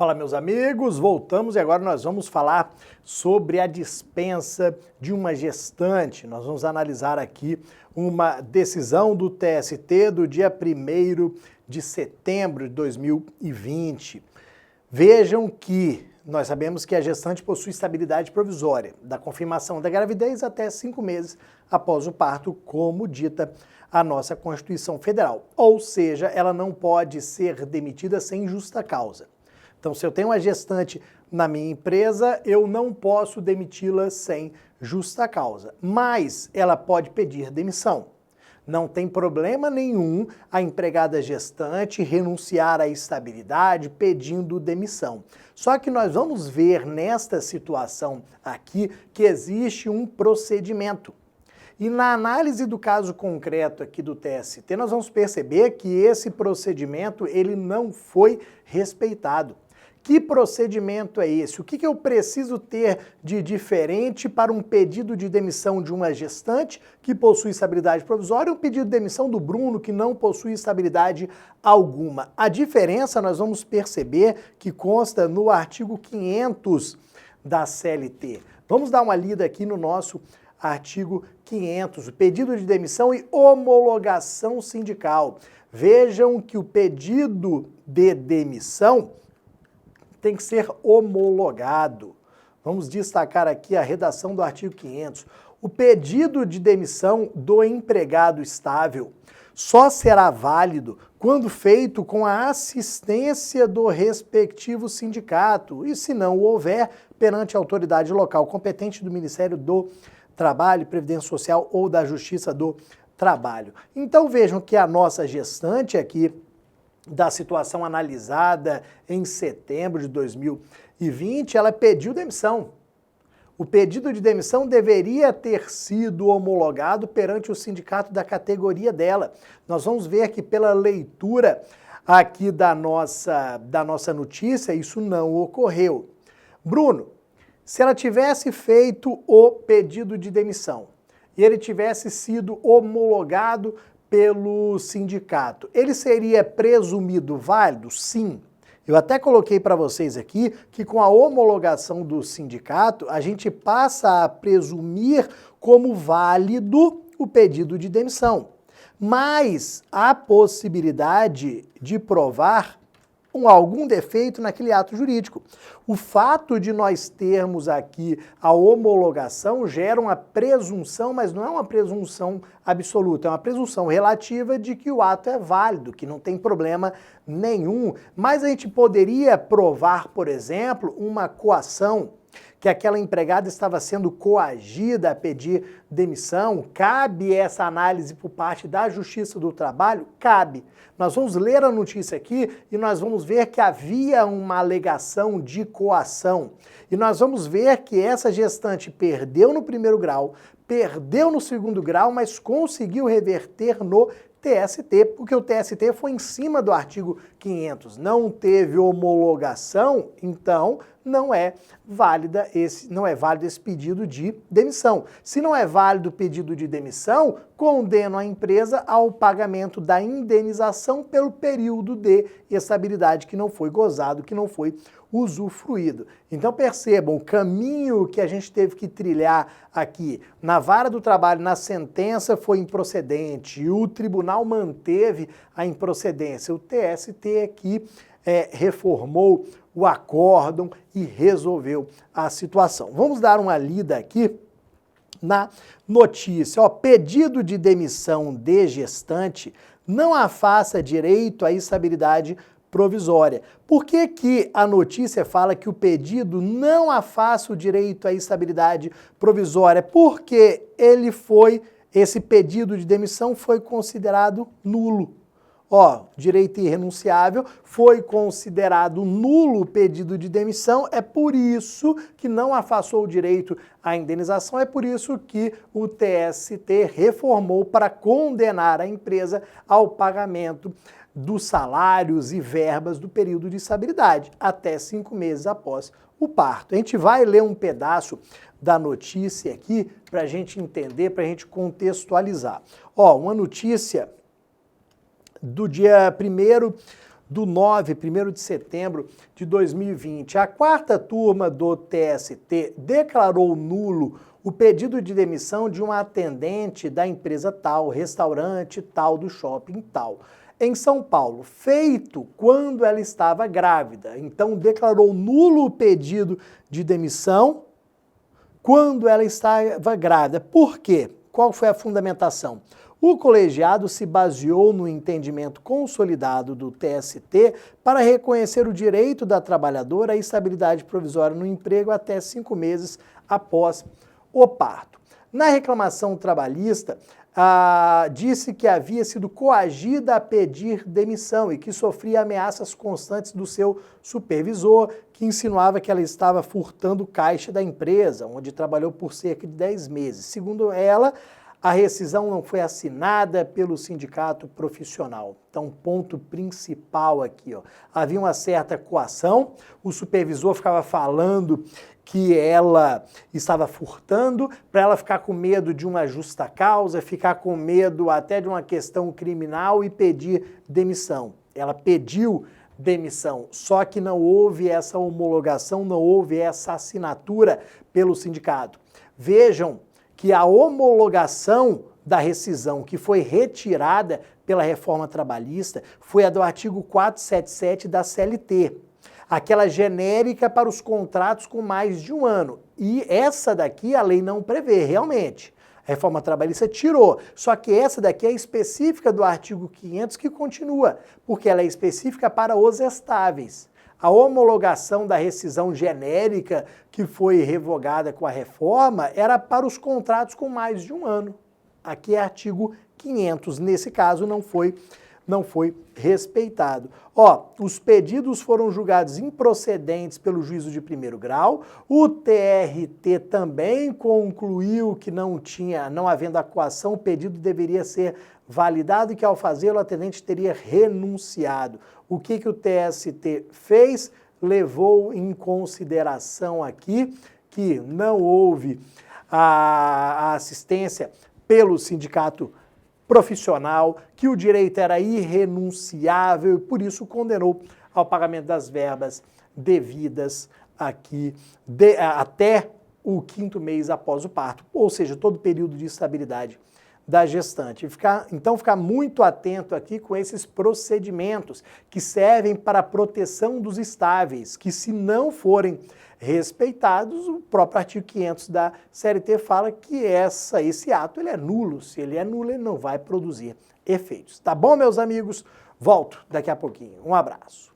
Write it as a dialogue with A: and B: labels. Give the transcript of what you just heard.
A: Fala, meus amigos, voltamos e agora nós vamos falar sobre a dispensa de uma gestante. Nós vamos analisar aqui uma decisão do TST do dia 1º de setembro de 2020. Vejam que nós sabemos que a gestante possui estabilidade provisória, da confirmação da gravidez até 5 meses após o parto, como dita a nossa Constituição Federal. Ou seja, ela não pode ser demitida sem justa causa. Então, se eu tenho uma gestante na minha empresa, eu não posso demiti-la sem justa causa. Mas ela pode pedir demissão. Não tem problema nenhum a empregada gestante renunciar à estabilidade pedindo demissão. Só que nós vamos ver nesta situação aqui que existe um procedimento. E na análise do caso concreto aqui do TST, nós vamos perceber que esse procedimento ele não foi respeitado. Que procedimento é esse? O que eu preciso ter de diferente para um pedido de demissão de uma gestante que possui estabilidade provisória e um pedido de demissão do Bruno que não possui estabilidade alguma? A diferença nós vamos perceber que consta no artigo 500 da CLT. Vamos dar uma lida aqui no nosso artigo 500, o pedido de demissão e homologação sindical. Vejam que o pedido de demissão tem que ser homologado. Vamos destacar aqui a redação do artigo 500. O pedido de demissão do empregado estável só será válido quando feito com a assistência do respectivo sindicato e, se não o houver, perante a autoridade local competente do Ministério do Trabalho, Previdência Social ou da Justiça do Trabalho. Então vejam que a nossa gestante aqui da situação analisada em setembro de 2020, ela pediu demissão. O pedido de demissão deveria ter sido homologado perante o sindicato da categoria dela. Nós vamos ver que pela leitura aqui da nossa notícia, isso não ocorreu. Bruno, se ela tivesse feito o pedido de demissão e ele tivesse sido homologado pelo sindicato, ele seria presumido válido? Sim. Eu até coloquei para vocês aqui que com a homologação do sindicato, a gente passa a presumir como válido o pedido de demissão. Mas há possibilidade de provar algum defeito naquele ato jurídico. O fato de nós termos aqui a homologação gera uma presunção, mas não é uma presunção absoluta, é uma presunção relativa de que o ato é válido, que não tem problema nenhum. Mas a gente poderia provar, por exemplo, uma coação, que aquela empregada estava sendo coagida a pedir demissão. Cabe essa análise por parte da Justiça do Trabalho? Cabe. Nós vamos ler a notícia aqui e nós vamos ver que havia uma alegação de coação. E nós vamos ver que essa gestante perdeu no 1º grau, perdeu no 2º grau, mas conseguiu reverter no TST, porque o TST foi em cima do artigo 500. Não teve homologação, então não é válido esse pedido de demissão. Se não é válido o pedido de demissão, condeno a empresa ao pagamento da indenização pelo período de estabilidade que não foi gozado, que não foi usufruído. Então percebam, o caminho que a gente teve que trilhar aqui na vara do trabalho, na sentença, foi improcedente, o tribunal manteve a improcedência. O TST aqui reformou o acórdão e resolveu a situação. Vamos dar uma lida aqui na notícia. Pedido de demissão de gestante não afasta direito à estabilidade provisória. Por que que a notícia fala que o pedido não afasta o direito à estabilidade provisória? Porque esse pedido de demissão foi considerado nulo. Direito irrenunciável, foi considerado nulo o pedido de demissão, é por isso que não afastou o direito à indenização, é por isso que o TST reformou para condenar a empresa ao pagamento dos salários e verbas do período de estabilidade, até 5 meses após o parto. A gente vai ler um pedaço da notícia aqui para a gente entender, para a gente contextualizar. Uma notícia do dia 1º 1º de setembro de 2020. A quarta turma do TST declarou nulo o pedido de demissão de uma atendente da empresa tal, restaurante tal, do shopping tal, em São Paulo, feito quando ela estava grávida. Então, declarou nulo o pedido de demissão quando ela estava grávida. Por quê? Qual foi a fundamentação? O colegiado se baseou no entendimento consolidado do TST para reconhecer o direito da trabalhadora à estabilidade provisória no emprego até 5 meses após o parto. Na reclamação trabalhista, disse que havia sido coagida a pedir demissão e que sofria ameaças constantes do seu supervisor, que insinuava que ela estava furtando caixa da empresa, onde trabalhou por cerca de 10 meses. Segundo ela, a rescisão não foi assinada pelo sindicato profissional. Então, ponto principal aqui, ó. Havia uma certa coação, o supervisor ficava falando que ela estava furtando, para ela ficar com medo de uma justa causa, ficar com medo até de uma questão criminal e pedir demissão. Ela pediu demissão, só que não houve essa homologação, não houve essa assinatura pelo sindicato. Vejam que a homologação da rescisão que foi retirada pela reforma trabalhista foi a do artigo 477 da CLT, aquela genérica para os contratos com mais de 1 ano. E essa daqui a lei não prevê, realmente. A reforma trabalhista tirou, só que essa daqui é específica do artigo 500 que continua, porque ela é específica para os estáveis. A homologação da rescisão genérica que foi revogada com a reforma era para os contratos com mais de 1 ano. Aqui é artigo 500, nesse caso não foi respeitado. Ó, os pedidos foram julgados improcedentes pelo juízo de 1º grau, o TRT também concluiu que não havendo a coação, o pedido deveria ser validado e que ao fazê-lo o atendente teria renunciado. O que o TST fez? Levou em consideração aqui que não houve a assistência pelo sindicato profissional, que o direito era irrenunciável e por isso condenou ao pagamento das verbas devidas aqui até o 5º mês após o parto, ou seja, todo o período de estabilidade da gestante. Então ficar muito atento aqui com esses procedimentos que servem para a proteção dos estáveis, que se não forem respeitados, o próprio artigo 500 da CLT fala que esse ato ele é nulo. Se ele é nulo, ele não vai produzir efeitos. Tá bom, meus amigos? Volto daqui a pouquinho. Um abraço.